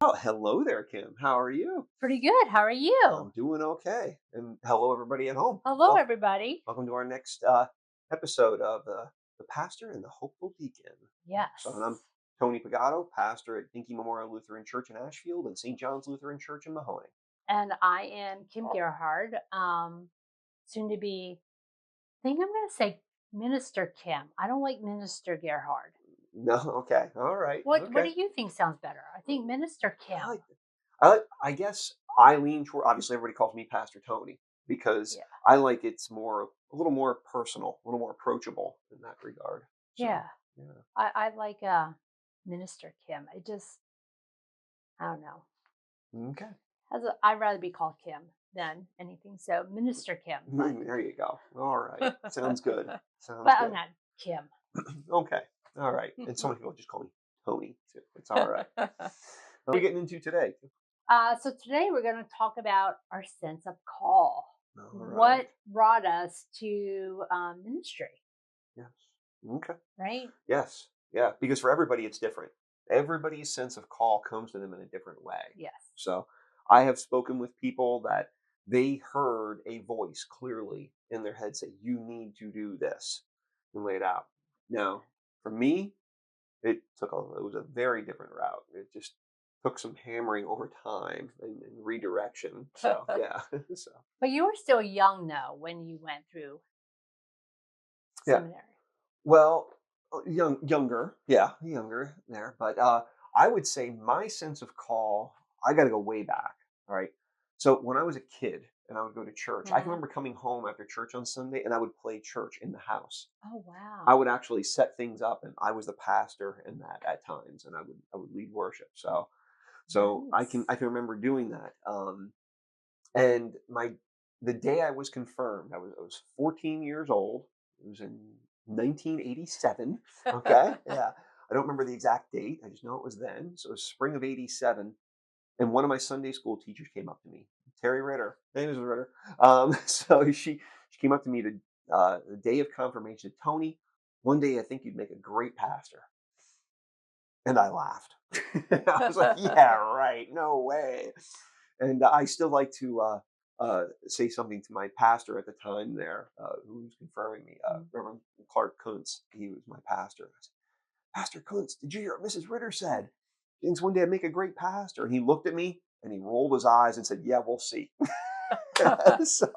Oh, hello there, Kim. How are you? Pretty good. How are I'm you? doing okay. And hello, everybody at home. Hello, Well, everybody. welcome to our next episode of the Pastor and the Hopeful Deacon. So, and I'm Yes. Tony Pagato, pastor at Dinky Memorial Lutheran Church in Ashfield and St. John's Lutheran Church in Mahoning. And I am Kim Gerhard, soon to be, I think I'm going to say Minister Kim. I don't like Minister Gerhard. No, okay, all right, What okay. do you think sounds better? I think Minister I Kim. like it. I guess I lean toward. Obviously, everybody calls me Pastor Tony because Yeah. I like it's more a little more personal, a little more approachable in that regard. So, Yeah. yeah. I like Minister Kim. I don't know. Okay. I'd rather be called Kim than anything. So Minister Kim, but There you go. All right. Sounds good. but Sounds I'm good. not Kim. Okay. All right. And so many people just call me Tony too. It's all right. What are we getting into today? So today we're going to talk about our sense of call. All right. What brought us to ministry, Yes. Okay. right? Yes. Yeah. Because for everybody, it's different. Everybody's sense of call comes to them in a different way. Yes. So I have spoken with people that they heard a voice clearly in their head say, "You need to do this," and lay it out. Now, for me, it was a very different route. It just took some hammering over time and redirection. So But yeah. So you were still young, though, when you went through yeah. seminary. Well, younger, yeah, younger there. But I would say my sense of call, I got to go way back. All right. So when I was a kid and I would go to church, I can Hmm. remember coming home after church on Sunday and I would play church in the house. Oh, I wow. would actually set things up, and I was the pastor in that at times, and I would lead worship. So Nice. I can remember doing that. And the day I was confirmed, I was 14 years old. It was in 1987. Okay, yeah. I don't remember the exact date. I just know it was then. So it was spring of '87, and one of my Sunday school teachers came up to me, Terry Ritter. Her name is Ritter. So she came up to me the day of confirmation. Tony, one day I think you'd make a great pastor. And I laughed. I was like, "Yeah, right. No way." And I still like to say something to my pastor at the time there, who was confirming me, Mm. Reverend Clark Kuntz. He was my pastor. I said, "Pastor Kuntz, did you hear what Mrs. Ritter said? She thinks one day I'd make a great pastor." And he looked at me and he rolled his eyes and said, "Yeah, we'll see." so,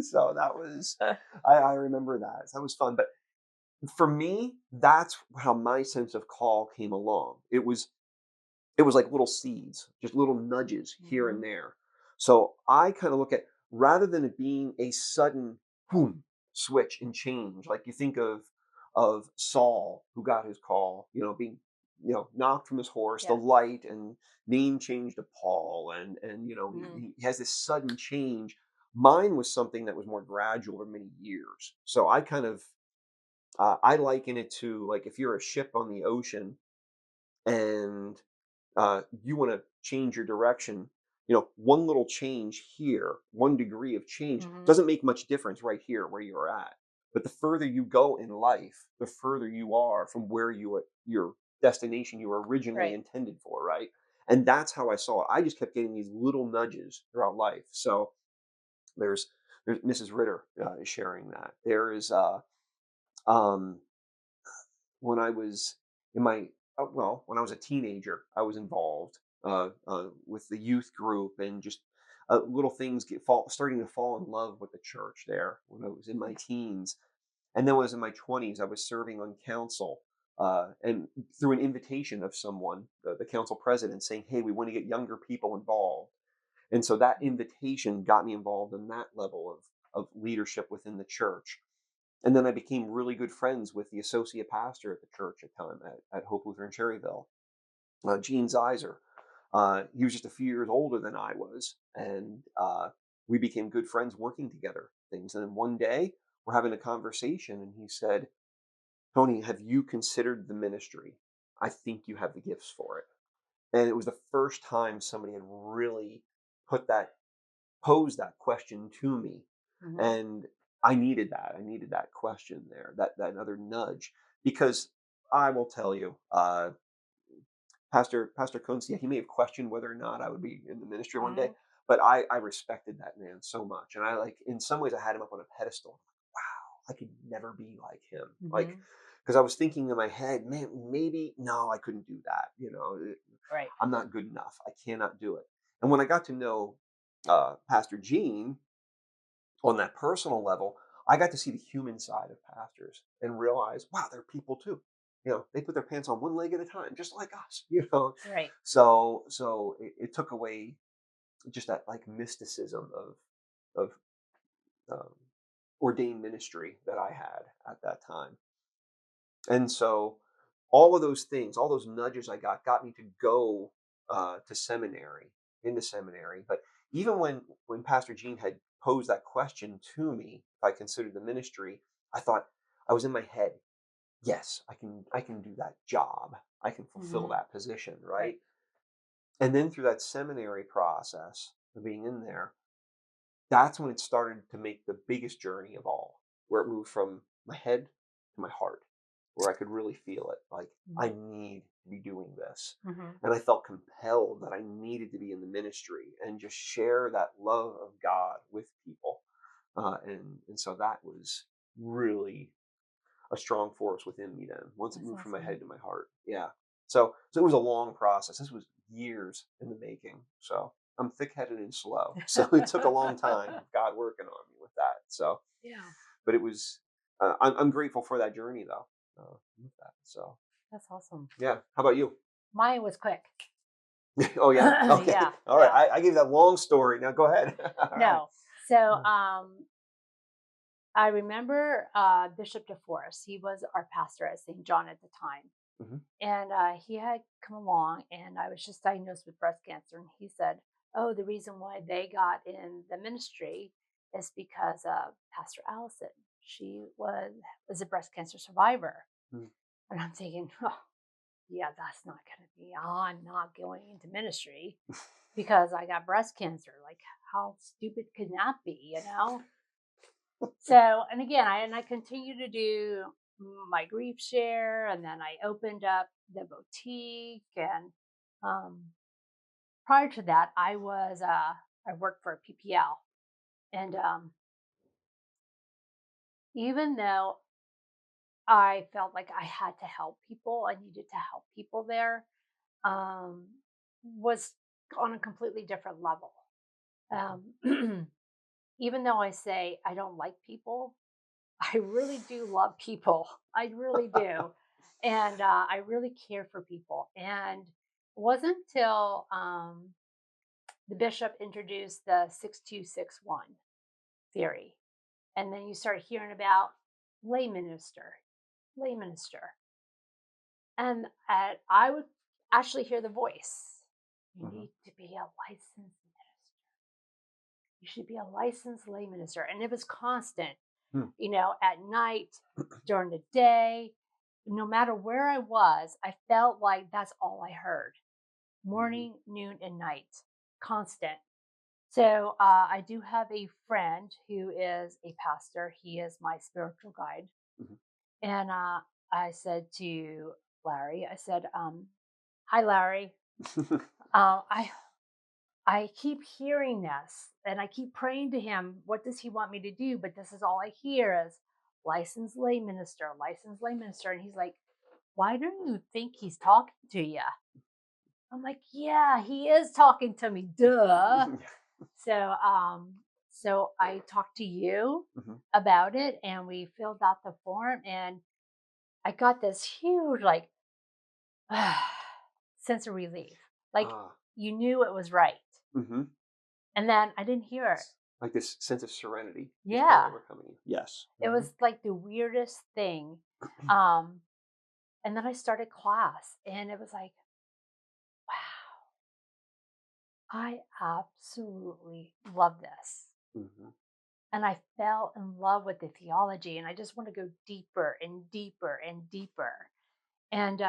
so that was, I remember that. That was fun. But for me, that's how my sense of call came along. It was like little seeds, just little nudges here and Mhm. there. So I kind of look at, rather than it being a sudden boom switch and change, like you think of Saul who got his call, being knocked from his horse, the Yes. light and name change to Paul, and Mhm. he has this sudden change. Mine was something that was more gradual over many years. So I kind of I liken it to, like, if you're a ship on the ocean and you want to change your direction, one little change here, 1 degree of change Mhm. doesn't make much difference right here where you're at. But the further you go in life, the further you are from where your destination you were originally Right. intended for, right? And that's how I saw it. I just kept getting these little nudges throughout life. So there's there's Mrs. Ritter is sharing that. There is um when I was in my when I was a teenager, I was involved with the youth group and just little things starting to fall in love with the church there when I was in my teens, and then when I was in my 20s, I was serving on council. And through an invitation of someone, the council president, saying, "Hey, we want to get younger people involved," and so that invitation got me involved in that level of leadership within the church. And then I became really good friends with the associate pastor at the church at the time at Hope Lutheran Cherryville, Gene Zeiser. He was just a few years older than I was, and we became good friends working together. Things, and then one day we're having a conversation, and he said, "Tony, have you considered the ministry? I think you have the gifts for it." And it was the first time somebody had really put that posed that question to me, Mhm. and I needed that. I needed that question there, that other nudge, because I will tell you, Pastor Coons, yeah, he may have questioned whether or not I would be in the ministry one day, Mhm. but I respected that man so much, and I like in some ways I had him up on a pedestal. Wow, I could never be like him, like Mhm. because I was thinking in my head, man, maybe no, I couldn't do that. Right. I'm not good enough. I cannot do it. And when I got to know Pastor Gene on that personal level, I got to see the human side of pastors and realize, wow, they're people too. They put their pants on one leg at a time, just like us. Right. So it took away just that like mysticism of um, ordained ministry that I had at that time. And so all of those things, all those nudges I got me to go to seminary, into seminary. But even when Pastor Gene had posed that question to me, if I considered the ministry, I thought I was in my head, yes, I can do that job. I can fulfill Mhm. that position, Right. right? And then through that seminary process of being in there, that's when it started to make the biggest journey of all, where it moved from my head to my heart, where I could really feel it. Like, I Mhm. need to be doing this. Mhm. And I felt compelled that I needed to be in the ministry and just share that love of God with people. And so that was really a strong force within me then, once it That's moved from my awesome. head to my heart. Yeah. So it was a long process. This was years in the making. So I'm thick-headed and slow. So it took a long time of God working on me with that. So, Yeah, but it was. I'm grateful for that journey though. With that. So that's awesome. yeah. How about you? Mine was quick. Oh yeah. Okay. Yeah, All right. yeah. I gave that long story. Now go ahead. All right. No. So, Yeah. I remember Bishop DeForest. He was our pastor at St. John at the time. Mhm. And he had come along, and I was just diagnosed with breast cancer. And he said, "Oh, the reason why they got in the ministry is because Pastor Allison. She was a breast cancer survivor." Mm. And I'm thinking, "Oh, yeah, that's not going to be. I'm not going into ministry because I got breast cancer. Like, how stupid can that be? You know?" So, and again, I continue to do my grief share, and then I opened up the boutique. And um, prior to that, I worked for a PPL, and even though I felt like I had to help people, I needed to help people there, um, was on a completely different level. Um, even though I say I don't like people, I really do love people. I really do. And I really care for people. And it wasn't until the bishop introduced the 6261 theory. And then you start hearing about lay minister, lay minister. And I would actually hear the voice. You Mhm. need to be a licensed minister. You should be a licensed lay minister. And it was constant, Hmm. at night, during the day, no matter where I was, I felt like that's all I heard Mhm. morning, noon, and night, constant. So I do have a friend who is a pastor. He is my spiritual guide. Mhm. And I said to Larry, I said, "Hi, Larry. I keep hearing this and I keep praying to him, what does he want me to do? But this is all I hear is licensed lay minister, licensed lay minister." And he's like, "Why don't you think he's talking to you?" I'm like, "Yeah, he is talking to me, duh." So, so I talked to you Mhm. about it and we filled out the form, and I got this huge, like, sense of relief. Like, Ah. you knew it was right. Mhm. And then I didn't hear it. Like this sense of serenity just kind of Yeah. overcoming you. Yes. It Mhm. was like the weirdest thing. Um, and then I started class and it was like, wow, I absolutely love this. Mhm. And I fell in love with the theology and I just want to go deeper and deeper and deeper. And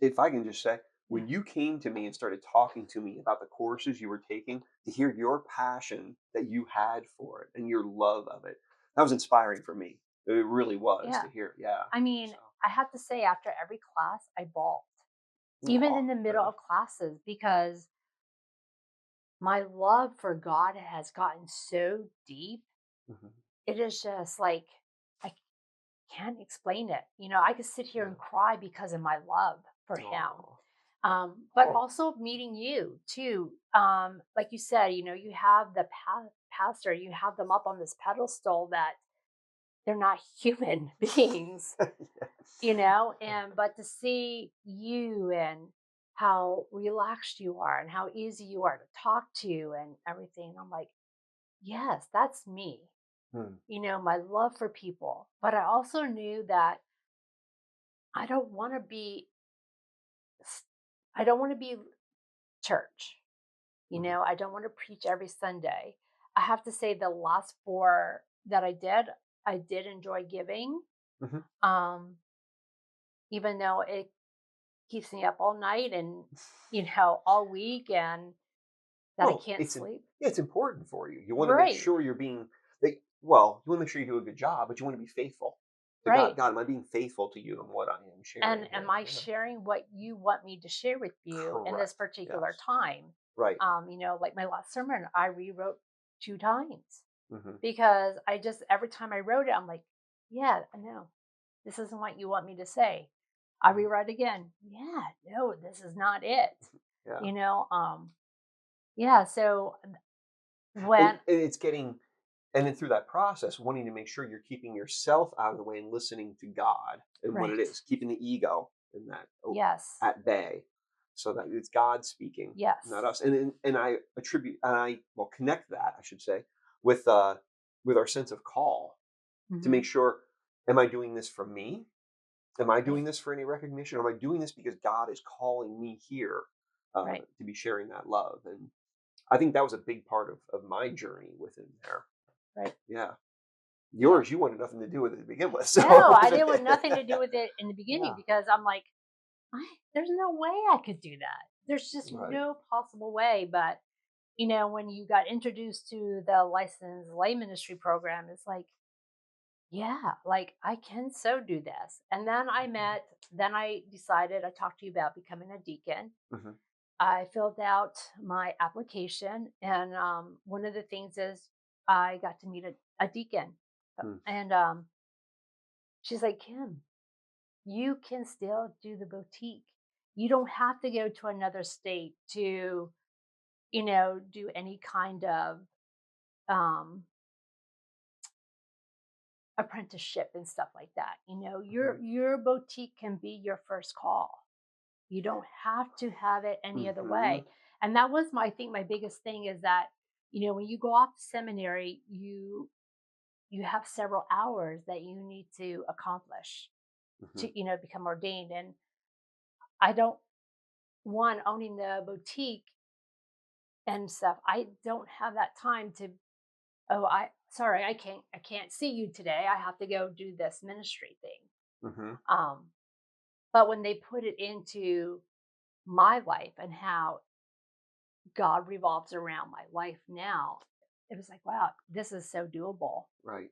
If I can just say, yeah, when you came to me and started talking to me about the courses you were taking, to hear your passion that you had for it and your love of it, that was inspiring for me. It really was yeah. to hear. Yeah. I mean, So. I have to say, after every class, I bawled. even in Aw, the fair middle enough. of classes, because my love for God has gotten so deep. Mhm. It is just like, I can't explain it. I could sit here Yeah. and cry because of my love for him. Aw. But also meeting you too. Like you said, you have the pastor, you have them up on this pedestal that they're not human beings, and but to see you and how relaxed you are and how easy you are to talk to and everything, I'm like, yes, that's me. Hmm. My love for people. But I also knew that I don't want to be s- I don't want to be church. Mhm. I don't want to preach every Sunday. I have to say the last 4 that I did enjoy giving. Mhm. Um, even though it keeps me up all night and, all week, and that I Well, can't sleep. yeah, it's important for you. You wanna make Right. sure you're being well, you wanna make sure you do a good job, but you wanna be faithful to God. Right. God, am I being faithful to you in what I am And sharing am here? I Yeah. sharing what you want me to share with you in this Correct. particular Yes. time? Right. Like my last sermon, I rewrote 2 times Mhm. because I just every time I wrote it, I'm like, yeah, I know. This isn't what you want me to say. I Mm. rewrite again. Yeah, no, this is not it. Yeah. You know, yeah, so And when it's getting and then through that process, wanting to make sure you're keeping yourself out of the way and listening to God and what it right. is, keeping the ego in that Yes. at bay, so that it's God speaking, not Yes. us. And I attribute and I well connect that I should say with with our sense of call to make Mhm. sure: Am I doing this for me? Am I doing Right. this for any recognition? Or am I doing this because God is calling me here Right. to be sharing that love? And I think that was a big part of my journey within there. Right. Yeah. Yeah. Yours, you wanted nothing to do with it to begin with, so No, it I wasn't. didn't want nothing to do with it in the beginning Yeah, because I'm like, there's no way I could do that. There's just right. no possible way. But, when you got introduced to the licensed lay ministry program, it's like, yeah, like I can so do this. And then I decided, I talked to you about becoming a deacon. Mhm, I filled out my application, and one of the things is I got to meet a deacon. mm, And she's like, Kim, you can still do the boutique. You don't have to go to another state to, do any kind of um, apprenticeship and stuff like that. mhm, Your boutique can be your first call. You don't have to have it any other mhm, way. And that was my I think my biggest thing is that, when you go off to seminary, you have several hours that you need to accomplish mhm, to, become ordained. And I don't one owning the boutique and stuff. I don't have that time to, oh, I can't see you today. I have to go do this ministry thing. mhm, Um, but when they put it into my life and how God revolves around my life now, it was like, wow, this is so doable. right.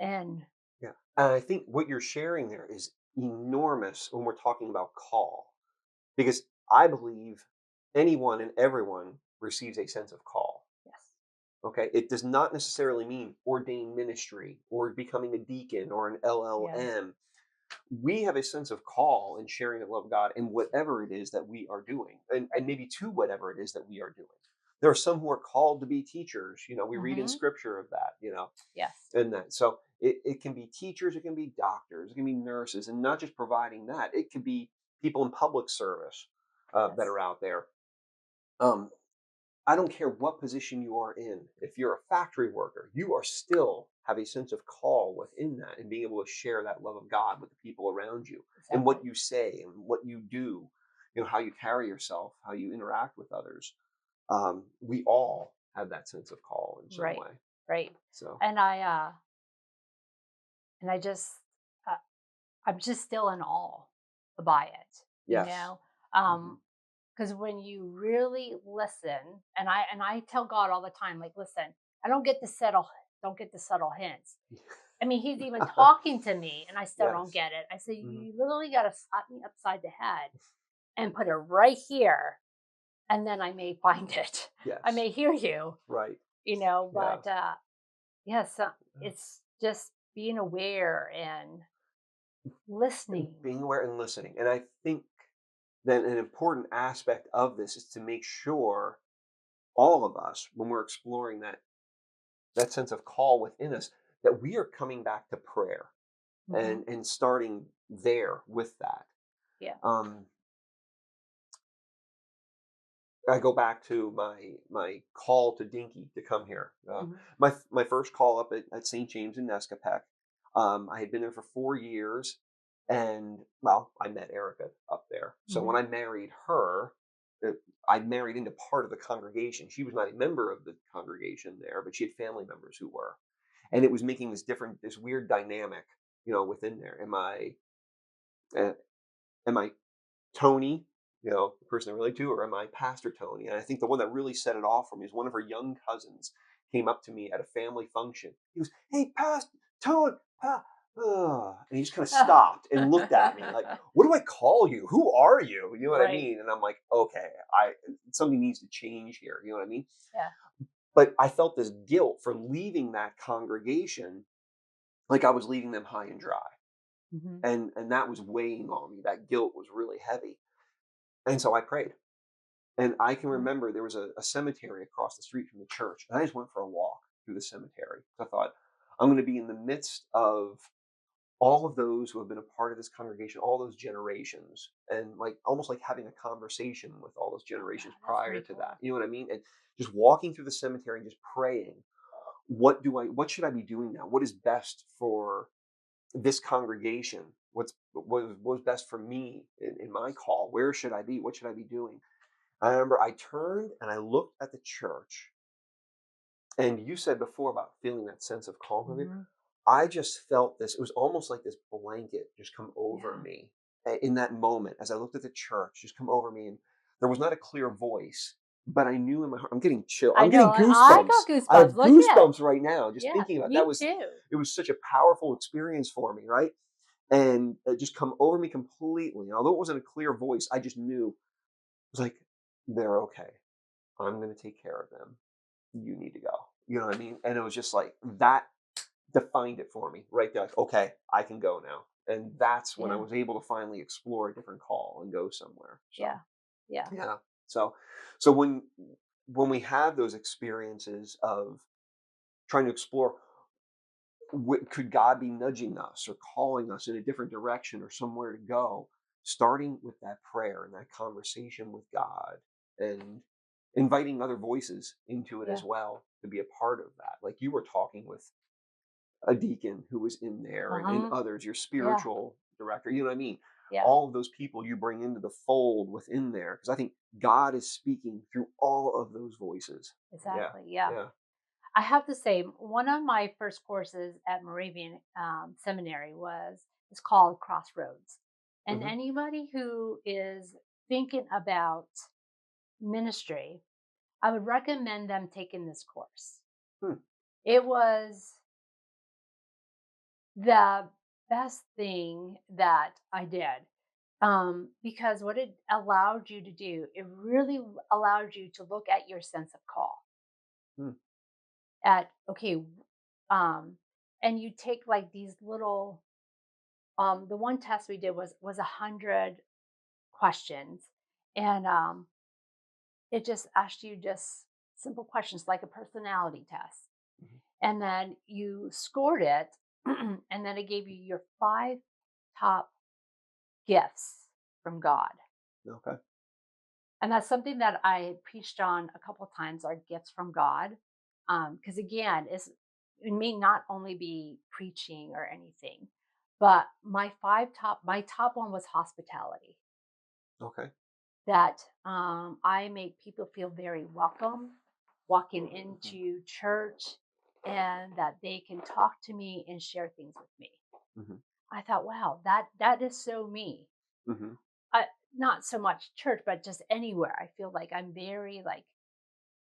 And Yeah, and I think what you're sharing there is enormous when we're talking about call, because I believe anyone and everyone receives a sense of call. yes, Okay, it does not necessarily mean ordained ministry or becoming a deacon or an yes, LLM. We have a sense of call in sharing the love of God in whatever it is that we are doing, and right, maybe to whatever it is that we are doing. There are some who are called to be teachers. We read in hmm, scripture of that, yes, and that. So it can be teachers, it can be doctors, it can be nurses, and not just providing that. It could be people in public service that yes, are out there. Um, I don't care what position you are in. If you're a factory worker, you are still have a sense of call within that and being able to share that love of God with the people around you and what exactly, you say and what you do, how you carry yourself, how you interact with others. We all have that sense of call in some right, way. right. So, And I just, uh, I'm just still in awe by it, yes. Hmm. because when you really listen, and I tell God all the time, like, listen, I don't get the subtle hints. I mean, he's even talking to me, and I still don't Yes. get it. I say, Hmm. you literally got to slap me upside the head and put it right here, and then I may find it. I Yes. may hear you, Right. Yeah. but yes, it's just being aware and And listening. being aware and listening. And I think that an important aspect of this is to make sure all of us, when we're exploring that sense of call within us, that we are coming back to prayer Hmm. and starting there with that. Yeah. Um, I go back to my call to Dinky to come here. Hmm. My first call up at St. James in Nescapec. I had been there for 4 years, and well, I met Erica up there. So when Hmm. I married her, uh, I married into part of the congregation. She was not a member of the congregation there, but she had family members who were, and it was making this weird dynamic, within there. Uh, am I Tony, the person I relate to, or am I Pastor Tony? And I think the one that really set it off for me is one of her young cousins came up to me at a family function. He was, "Hey, Pastor Tony," and he just kind of stopped and looked at me like, "What do I call you? Who are you?" You know what I Right. mean? And I'm like, "Okay, I something needs to change here." You know what I mean? Yeah. But I felt this guilt for leaving that congregation, like I was leaving them high and dry, Hmm. and that was weighing on me. That guilt was really heavy, and so I prayed. And I can Hmm. remember there was a cemetery across the street from the church, and I just went for a walk through the cemetery. I thought, I'm going to be in the midst of all of those who have been a part of this congregation, all those generations, and like almost like having a conversation with all those Oh, generations yeah, that's prior pretty to that. cool. You know what I mean? And just walking through the cemetery and just praying, what should I be doing now? What is best for this congregation? What was best for me in my call? Where should I be? What should I be doing? I remember I turned and I looked at the church, and you said before about feeling that sense of calm of it. Hmm. I just felt this. It was almost like this blanket just come over Yeah. me in that moment as I looked at the church, just come over me. And there was not a clear voice, but I knew in my heart, I'm getting chill. I I'm know. getting I goosebumps. got I goosebumps. have Look at. goosebumps right now just Yeah, thinking about me that. too. It was such a powerful experience for me, right? And it just come over me completely. Although it wasn't a clear voice, I just knew it was like, they're okay. I'm going to take care of them. You need to go. You know what I mean? And it was just like that defined it for me right there. Like, okay, I can go now. And that's when I Yeah. was able to finally explore a different call and go somewhere. So Yeah. Yeah. yeah. So when we have those experiences of trying to explore, could God be nudging us or calling us in a different direction or somewhere to go, starting with that prayer and that conversation with God, and inviting other voices into it Yeah. as well to be a part of that. Like you were talking with a deacon who was in there, and Uh-huh. others, your Yeah. spiritual director, you know what I mean? Yeah. All of those people you bring into the fold within there. Because I think God is speaking through all of those voices. Yeah. Exactly. Yeah. Yeah. I have to say, one of my first courses at Moravian Seminary is called Crossroads, and Hmm. anybody who is thinking about ministry, I would recommend them taking this course. Hmm. It was the best thing that I did, because what it allowed you to do, it really allowed you to look at your sense of call. Hmm. At okay, um, and you take like these little. The one test we did was 100 questions, and it just asked you just simple questions like a personality test, Hmm. and then you scored it, and then it gave you your 5 top gifts from God. Okay. And that's something that I preached on a couple times, our gifts from God. Because again, it may not only be preaching or anything, but my top one was hospitality. Okay. That I make people feel very welcome walking Hmm. into church, and that they can talk to me and share things with me. Hmm. I thought, wow, that is so me. Hmm. Not so much church, but just anywhere. I feel like I'm very like,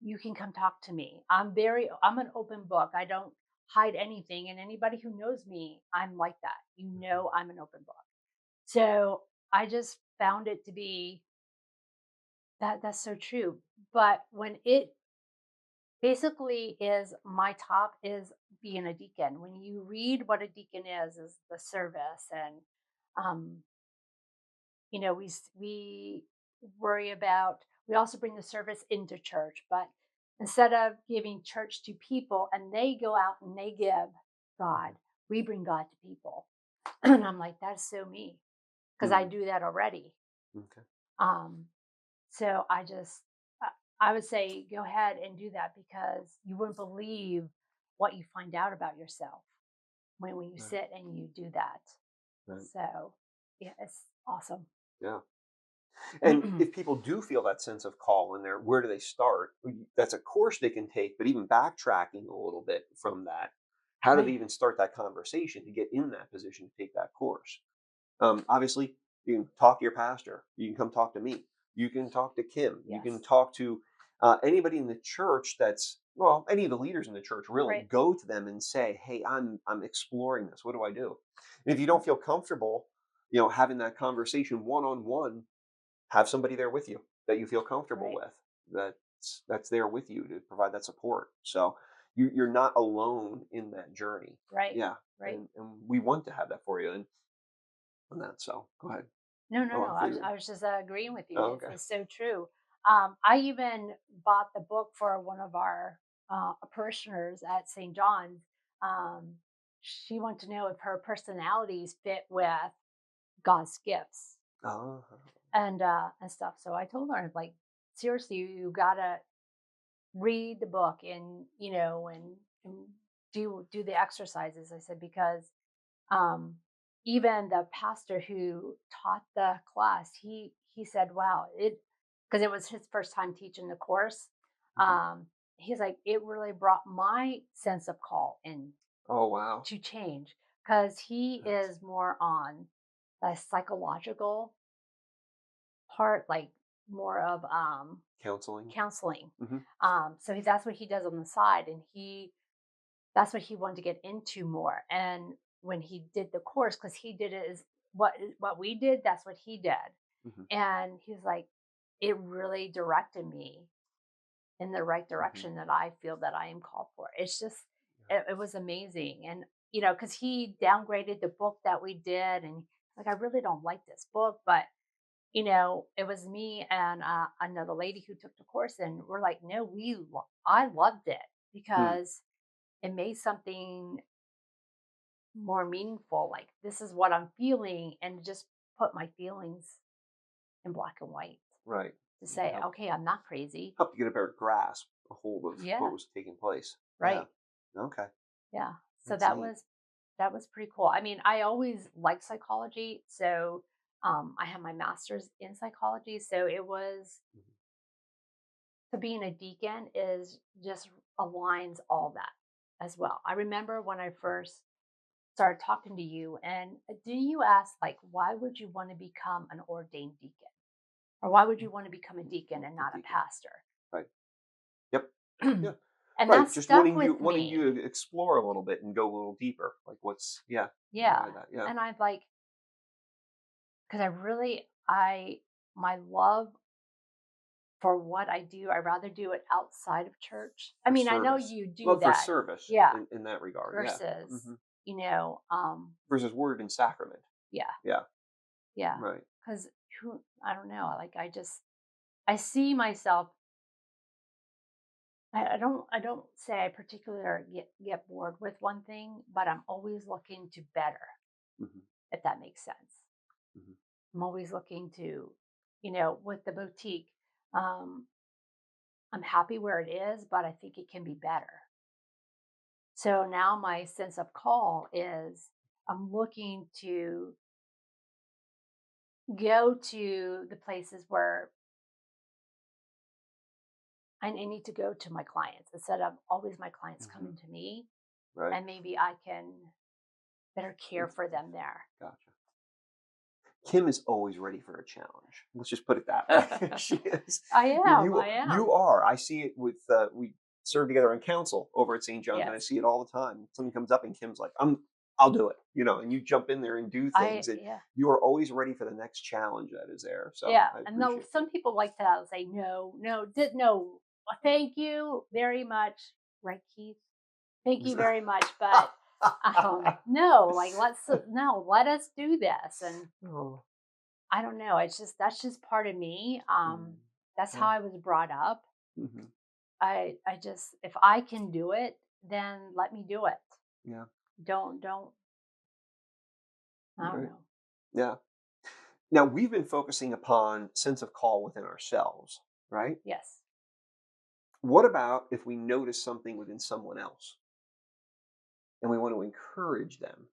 you can come talk to me. I'm an open book. I don't hide anything. And anybody who knows me, I'm like that. You Hmm. know, I'm an open book. So I just found it to be. that's so true. But when it basically is my top is being a deacon. When you read what a deacon is the service and um we worry about we also bring the service into church, but instead of giving church to people and they go out and they give God, we bring God to people. And I'm like, that's so me because I Mm, do that already. okay. Um, so I would say go ahead and do that because you wouldn't believe what you find out about yourself when you Right. sit and you do that. Right. So yeah, it's awesome. Yeah. And if people do feel that sense of call in there, where do they start? That's a course they can take, but even backtracking a little bit from that, how do they Right. even start that conversation to get in that position to take that course? Obviously, you can talk to your pastor. You can come talk to me. You can talk to Kim. You can Yes. talk to anybody in the church that's well, any of the leaders in the church. Really, Right. go to them and say, "Hey, I'm exploring this. What do I do?" And if you don't feel comfortable, having that conversation one on one, have somebody there with you that you feel comfortable Right. with. That's there with you to provide that support. So you're not alone in that journey. Right. Yeah, Right. and we want to have that for you and that. So go ahead. No, no, Oh, no. I thought you I were. was just agreeing with you. Oh, okay. It's so true. I even bought the book for one of our parishioners at St. John's. Um, she wanted to know if her personalities fit with God's gifts Oh, and stuff. So I told her, like, seriously, you gotta read the book and and do the exercises. I said because um, even the pastor who taught the class, he said, "Wow, it," because it was his first time teaching the course. mhm. He's like, "It really brought my sense of call in Oh, wow. to change," because he That's is more on the psychological part, like more of counseling. counseling. Hmm. So that's what he does on the side, and that's what he wanted to get into more. And when he did the course, because he did it is what we did, that's what he did. Hmm. And he's like, it really directed me in the right Hmm. direction that I feel that I am called for. It's just Yeah. it was amazing. And because he downgraded the book that we did, and like I really don't like this book, but it was me and another lady who took the course, and we're like, no, I loved it Hmm. because it made something more meaningful, like, "This is what I'm feeling," and just put my feelings in black and white Right. to And say, "Okay, I'm not crazy." help you get a better grasp, a hold of what Yeah, was taking place. Yeah. right. Okay. Yeah. So That's neat. that was pretty cool. I mean, I always liked psychology, so, I have my master's in psychology, so it was Mhm. so being a deacon is just aligns all that as well. I remember when I Mhm. first started talking to you, and didn't you ask, like, why would you wanna become an ordained deacon? Or why would you want to become a deacon and A not a deacon. pastor? Right. Yep. Yeah. And Right. that Just stuck with wanting me. you to explore a little bit and go a little deeper. Like what's yeah. Yeah. Why that? Yeah. And I'm like, because I my love for what I do, I'd rather do it outside of church. I For mean, I know service. you do Love for that. service Yeah. in that regard. Yeah. Versus, Hmm. you know, um, Versus word and sacrament. yeah, Yeah. yeah. Right. Because I don't know. Like I see myself. I don't say I particularly get bored with one thing, but I'm always looking to better, Hmm. if that makes sense. Hmm. I'm always looking to, with the boutique, um, I'm happy where it is, but I think it can be better. So now my sense of call is I'm looking to go to the places where I need to go to my clients instead of always my clients Hmm. coming to me, Right. and maybe I can better care That's for nice. them there. Gotcha. Kim is always ready for a challenge. Let's just put it that way. She is. I You am. are. I see it with we serve together on council over at St. John's, and I Yes. see it all the time. Something comes up, and Kim's like, I'll do it, and you jump in there and do things, I and yeah. you are always ready for the next challenge that is there. So Yeah, I and no, appreciate some that. people like to say no, no, did no, thank you very much, right, Keith? Thank you very much, but no, like let's no, let us do this. And Oh, I don't know, it's just that's just part of me. mm, That's how yeah, I was brought up. hmm, I just if I can do it, then let me do it. yeah, Don't I don't right, know. yeah. Now we've been focusing upon sense of call within ourselves, right? Yes. What about if we notice something within someone else and we want to encourage them?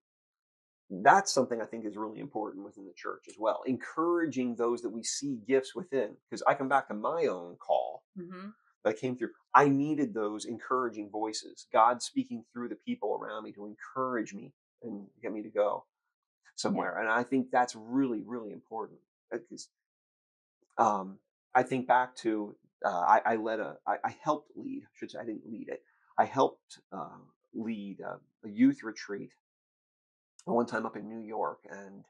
That's something I think is really important within the church as well. Encouraging those that we see gifts within. Because I come back to my own call Hmm. that came through. I needed those encouraging voices, God speaking through the people around me to encourage me and get me to go Yeah. somewhere. And I think that's really, really important. Because I think back to I helped lead, I should say, I didn't lead it. I helped lead a youth retreat one time up in New York, and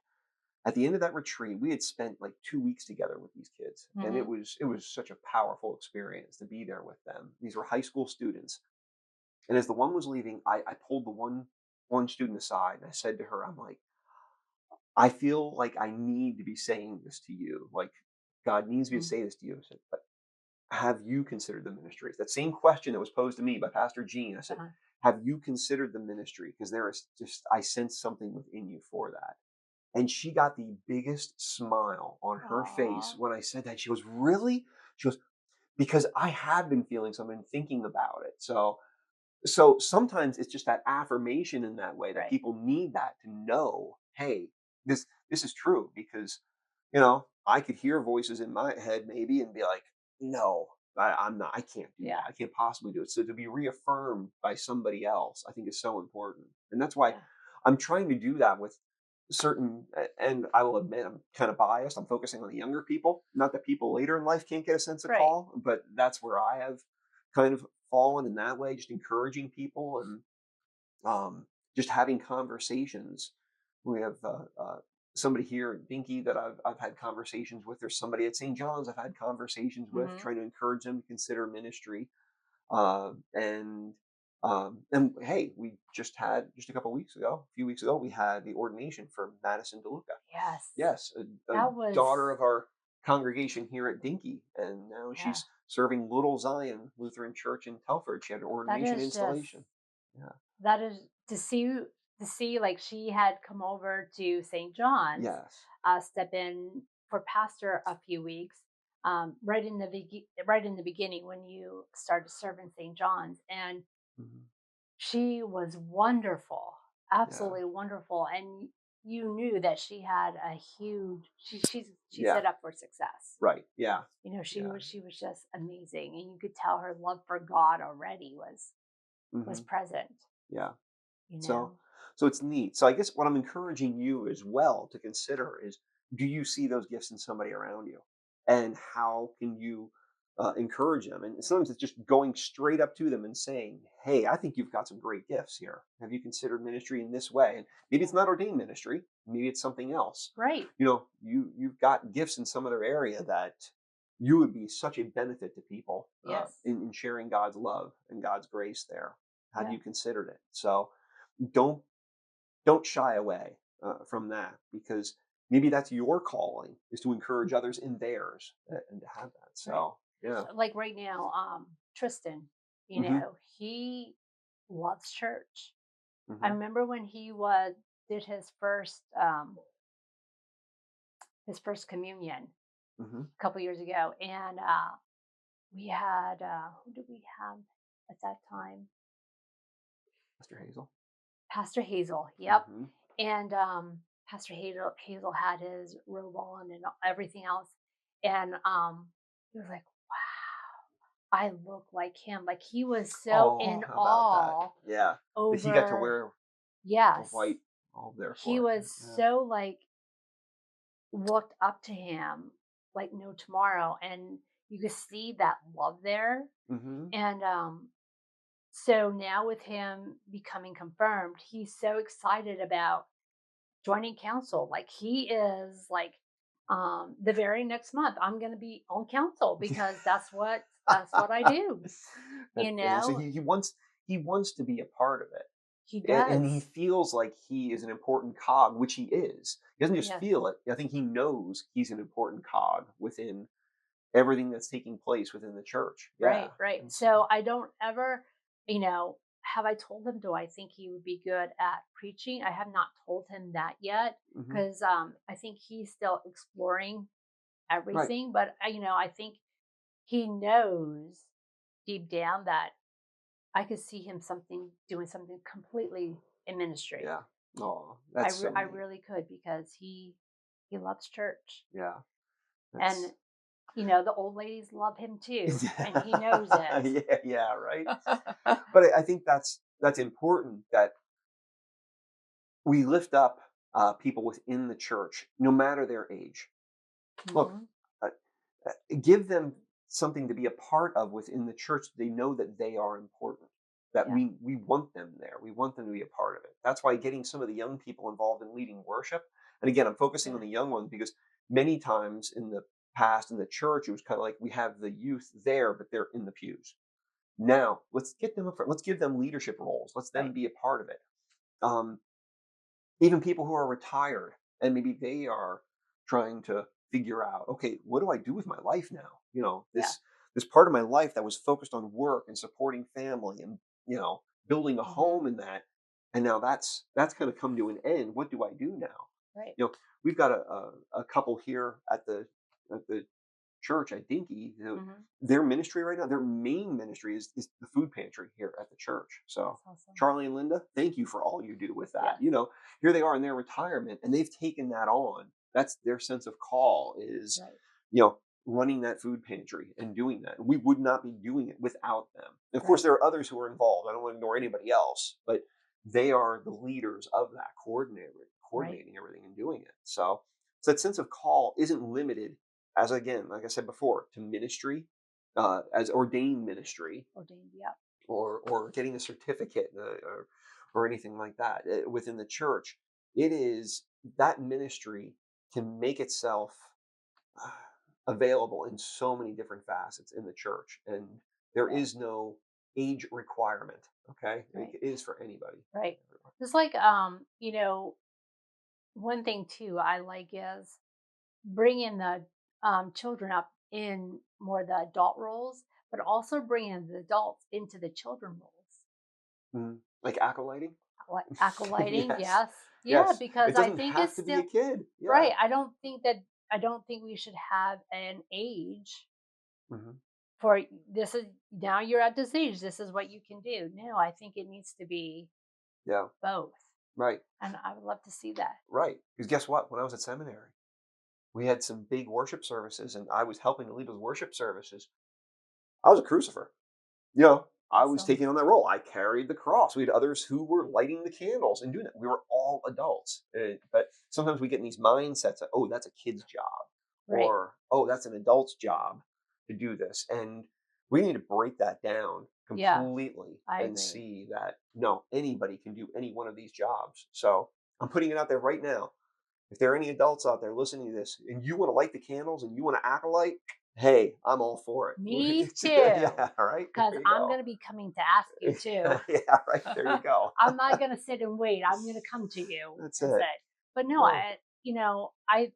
at the end of that retreat, we had spent like 2 weeks together with these kids, and it Hmm. was it was such a powerful experience to be there with them. These were high school students, and as the one was leaving, I pulled the one student aside and I said to her, I'm like, I feel like I need to be saying this to you. Like God needs me to say this to you. I said, but have you considered the ministry? It's that same question that was posed to me by Pastor Gene. I said, Uh-huh. have you considered the ministry? Because there is just I sense something within you for that. And she got the biggest smile on her face Aw. when I said that. She goes, really? She goes, because I have been feeling something, thinking about it. So sometimes it's just that affirmation in that way that Right. people need that to know, hey, this is true because I could hear voices in my head maybe and be like, no, I'm not, I can't do Yeah. that. I can't possibly do it. So to be reaffirmed by somebody else, I think is so important. And that's why Yeah. I'm trying to do that with and I will admit I'm kind of biased. I'm focusing on the younger people. Not that people later in life can't get a sense of Right. call, but that's where I have kind of fallen in that way, just encouraging people and just having conversations. We have somebody here at Binky that I've had conversations with. There's somebody at St. John's I've had conversations with, Hmm. trying to encourage them to consider ministry. Uh, and and hey, we just had just a few weeks ago, we had the ordination for Madison DeLuca. Yes. Yes, a That was daughter of our congregation here at Dinky, and now yeah. she's serving Little Zion Lutheran Church in Telford. She had an That ordination is just installation. Yeah. that is to see like she had come over to St. John's, Yes. step in for pastor a few weeks, right in the right in the beginning when you started serving St. John's, and Mhm. she was wonderful, Yeah. absolutely wonderful, and you knew that she had a huge she's Yeah. set up for success. Right. Yeah. You know, Yeah. she was just amazing, and you could tell her love for God already was Hmm. present. Yeah. You So know, so it's neat. So I guess what I'm encouraging you as well to consider is, do you see those gifts in somebody around you? And how can you encourage them? And sometimes it's just going straight up to them and saying, hey, I think you've got some great gifts here. Have you considered ministry in this way? And maybe it's yeah, not ordained ministry, maybe it's something else. right, You've got gifts in some other area that you would be such a benefit to people yes, in sharing God's love and God's grace there. Have yeah, you considered it? So don't don't shy away from that, because maybe that's your calling, is to encourage others in theirs, and to have that. right. So yeah. Like right now, Tristan, you Hmm. know, he loves church. I Hmm. remember when he did his first communion Hmm. a couple years ago, and we had who did we have at that time? Mr. Hazel. Pastor Hazel. Yep. Hmm. And Pastor Hazel had his robe on and everything else, and he was like, I look like him. Like he was so Oh, in how about that? awe Yeah, that he got to over, wear the yes. white all there He for it. was Yeah. so like looked up to him like no tomorrow. And you could see that love there. Hmm. And So now with him becoming confirmed, he's so excited about joining council. Like he is like the very next month I'm going to be on council because that's what I do, you That's funny. So know? he wants to be a part of it. He And he does. feels like he is an important cog, which he is. He doesn't just Yes. feel it. I think he knows he's an important cog within everything that's taking place within the church. Yeah. Right, right. And so, So I don't ever, have I told him, do I think he would be good at preaching? I have not told him that yet mhm. because I think he's still exploring Right. everything. But I think he knows deep down that I could see him doing something completely in ministry. Yeah. Oh, that's so I neat. really could because he loves church, Yeah. and That's the old ladies love him too, and he knows it. yeah, yeah, right. But I think that's important that we lift up people within the church, no matter their age. Look, Hmm. uh, give them something to be a part of within the church. They know that they are important. That Yeah, we want them there. We want them to be a part of it. That's why getting some of the young people involved in leading worship. And again, I'm focusing on yeah, the young ones because many times in the past in the church, it was kind of like we have the youth there, but they're in the pews. Now, let's get them up front. Let's give them leadership roles. Let's them right. be a part of it. Um, Even people who are retired and maybe they are trying to figure out, okay, what do I do with my life now? Yeah. This part of my life that was focused on work and supporting family and building a Hmm. home in that, and now that's kind of come to an end. What do I do now? Right. We've got a couple here at the church at Dinky. Hmm. Their ministry right now, their main ministry is the food pantry here at the church. So That's awesome. Charlie and Linda, thank you for all you do with that. Yes. Here they are in their retirement, and they've taken that on. That's their sense of call is, Right. you know, running that food pantry and doing that. We would not be doing it without them. And of course, Right. there are others who are involved. I don't want to ignore anybody else, but they are the leaders of that, Right. coordinating everything and doing it. So that sense of call isn't limited, as again, like I said before, to ministry, as ordained ministry, Ordained. Yeah. or getting a certificate, or anything like that within the church. It is that ministry can make itself uh, available in so many different facets in the church, and there Yeah. is no age requirement. Okay, Right. it is for anybody. Right. Just like one thing too I like is bringing the children up in more the adult roles, but also bringing the adults into the children roles. Like acolyting. Like acolyting, Yes, yes. Yeah, yes. It because I doesn't think have it's to be a still kid. Yeah. right. I don't think we should have an age Hmm. for this is now you're at this age, this is what you can do. No, I think it needs to be Yeah. both. Right. And I would love to see that. Right. Because guess what? When I was at seminary, we had some big worship services, and I was helping to lead those worship services. I was a crucifer. I was Awesome. taking on that role. I carried the cross. We had others who were lighting the candles and doing that. We were all adults. But sometimes we get in these mindsets of, oh, that's a kid's job, Right. or, oh, that's an adult's job to do this. And we need to break that down Yeah, completely I and agree. see that, no, anybody can do any one of these jobs. So I'm putting it out there right now. If there are any adults out there listening to this and you want to light the candles and you want to acolyte, hey, I'm all for Me it. too. Yeah, all right. Because There you I'm go. going to be coming to ask you too. Yeah, right. There you go. I'm not going to sit and wait. I'm going to come to you That's and it. say, but no, No. I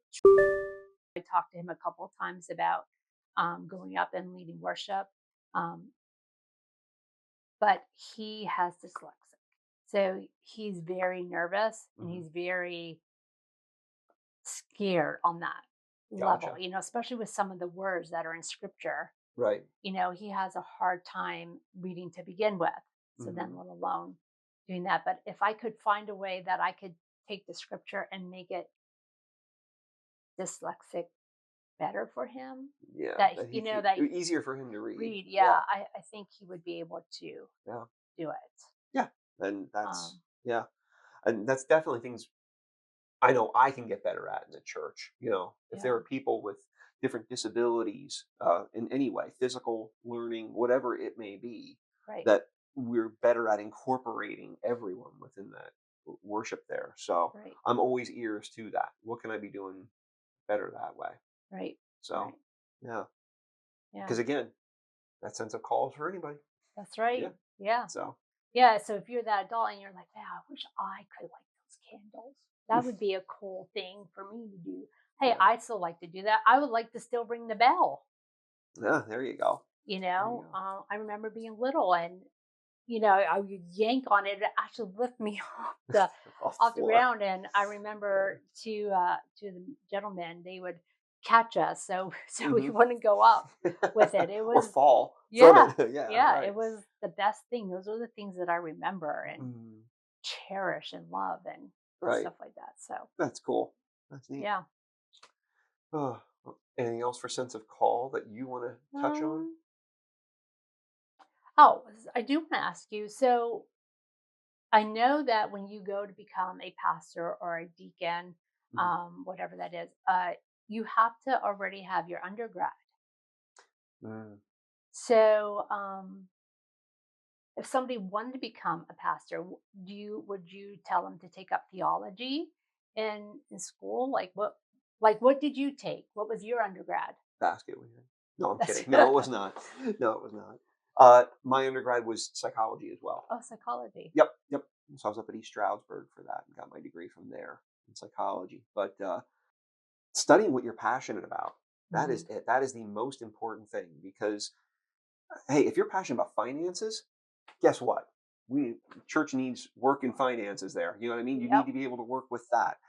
talked to him a couple of times about going up and leading worship, um, but he has dyslexic. So he's very nervous and Hmm. he's very scared on that level, Gotcha. especially with some of the words that are in scripture. Right. He has a hard time reading to begin with. So then, Hmm. let alone doing that. But if I could find a way that I could take the scripture and make it dyslexic better for him, Yeah. that, That he could, that easier for him to read. read, Yeah. yeah, I think he would be able to Yeah. do it. Yeah. And that's, Um, yeah. And that's definitely things I know I can get better at in the church. If there yeah, are people with different disabilities in any way, physical, learning, whatever it may be, right. that we're better at incorporating everyone within that worship there. So Right. I'm always ears to that. What can I be doing better that way? Right. So Right. yeah, Yeah. because again, that sense of call is for anybody. That's right. Yeah. Yeah. So Yeah. So if you're that adult and you're like, "Man, I wish I could light those candles. That would be a cool thing for me to do." Hey, yeah, I still like to do that. I would like to still ring the bell. yeah. There you go. There you go. I remember being little and I would yank on it, it actually lift me Off the off the floor. ground, and I Yeah. remember to the gentlemen, they would catch us, so so we Hmm. wouldn't go up with it. It Or was fall from yeah, it. Yeah. yeah, Right. it was the best thing. Those are the things that I remember and Mm, cherish and love and right. stuff like that, so, That's cool. That's neat. yeah. Well, anything else for sense of call that you want to touch on? Um, oh, I do wanna ask you, so I know that when you go to become a pastor or a deacon, Mhm. whatever that is, you have to already have your undergrad. Mm, So, if somebody wanted to become a pastor, would you tell them to take up theology in school? Like what did you take? What was your undergrad? basket weaving. No, I'm That's kidding. No, it was not. No, it was not. My undergrad was psychology as well. oh, psychology. Yep, yep. So I was up at East Stroudsburg for that and got my degree from there in psychology. But studying what you're passionate about, that is Hmm. it. That is the most important thing because, hey, if you're passionate about finances, guess what? We church needs work and finances there. You know what I mean? You need Yep. to be able to work with that.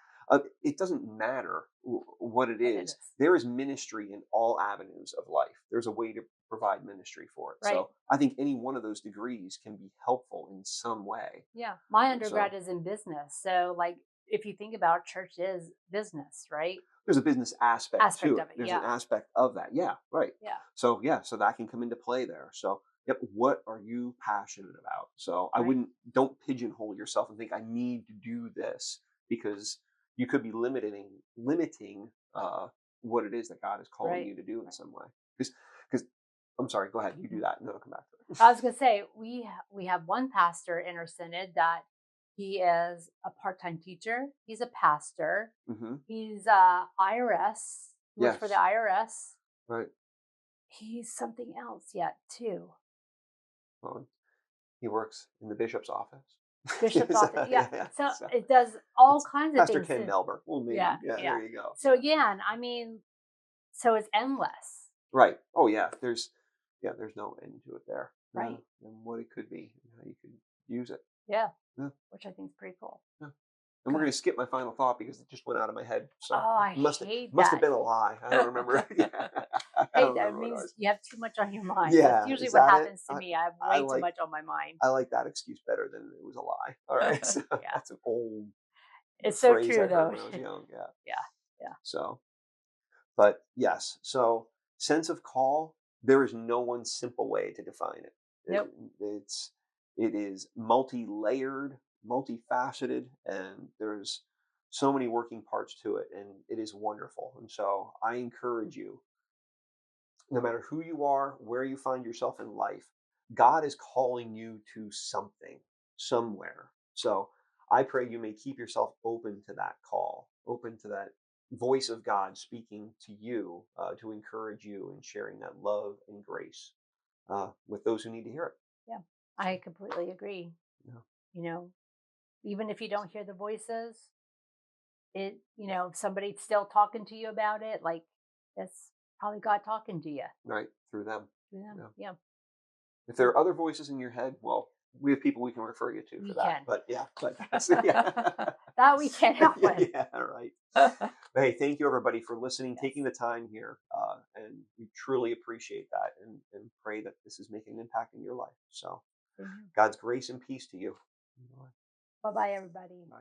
It doesn't matter what it What it is. is. There is ministry in all avenues of life. There's a way to provide ministry for it. Right. So I think any one of those degrees can be helpful in some way. Yeah. My undergrad So is in business. So like if you think about church is business, right? there's a business aspect Aspect to it. of it. There's an Yeah. aspect of that. Yeah, right. Yeah. So yeah, so that can come into play there. So yep, what are you passionate about? So I Right. wouldn't don't pigeonhole yourself and think I need to do this because you could be limiting what it is that God is calling Right. you to do in Right. some way. Because I'm sorry, go ahead, you do Mhm. that and then I'll come back to it. I was gonna say we have one pastor in our synod that he is a part-time teacher. He's a pastor. Hmm. He's IRS. He works for the Yes, IRS. right. He's something else yet too. Well, he works in the bishop's office. Bishop's So, office. Yeah. yeah, yeah. So So it does all it's kinds of Pastor things. Ken Melber. Well, Yeah. maybe. Yeah, Yeah. there you go. So Yeah. again, I mean, so it's endless, Right. Oh yeah. There's no end to it there. Yeah. right? And what it could be and how you could use it. Yeah. Yeah. Which I think is pretty cool. Yeah. And we're Good. gonna skip my final thought because it just went out of my head. Oh, So I hate must have that. been a lie. I don't remember. Yeah. I Hey, don't that remember what it means was. you have too much on your mind. That's Yeah, usually is what that it? happens to me. I have I way too like much on my mind. I like that excuse better than it was a lie. All right. So Yeah. that's an old It's so phrase true I heard though. when I was young. Yeah. Yeah. Yeah. So but yes, so sense of call, there is no one simple way to define it. Nope. It's it is multi-layered, multifaceted, and there's so many working parts to it, and it is wonderful. And so I encourage you, no matter who you are, where you find yourself in life, God is calling you to something, somewhere. So I pray you may keep yourself open to that call, open to that voice of God speaking to you to encourage you and sharing that love and grace with those who need to hear it. Yeah. I So, completely agree. yeah, You know, even if you don't hear the voices, if somebody's still talking to you about it, like that's probably God talking to you. right through them. Yeah. Yeah. Yeah. If there So are other voices in your head, well, we have people we can refer you to for we that. can. But yeah, but that's, yeah. That we can help Yeah, with. yeah, right. Hey, thank you everybody for listening, Yes. taking the time here, and we truly appreciate that, and pray that this is making an impact in your life. So, Amen. God's grace and peace to you. Bye bye, everybody. Bye.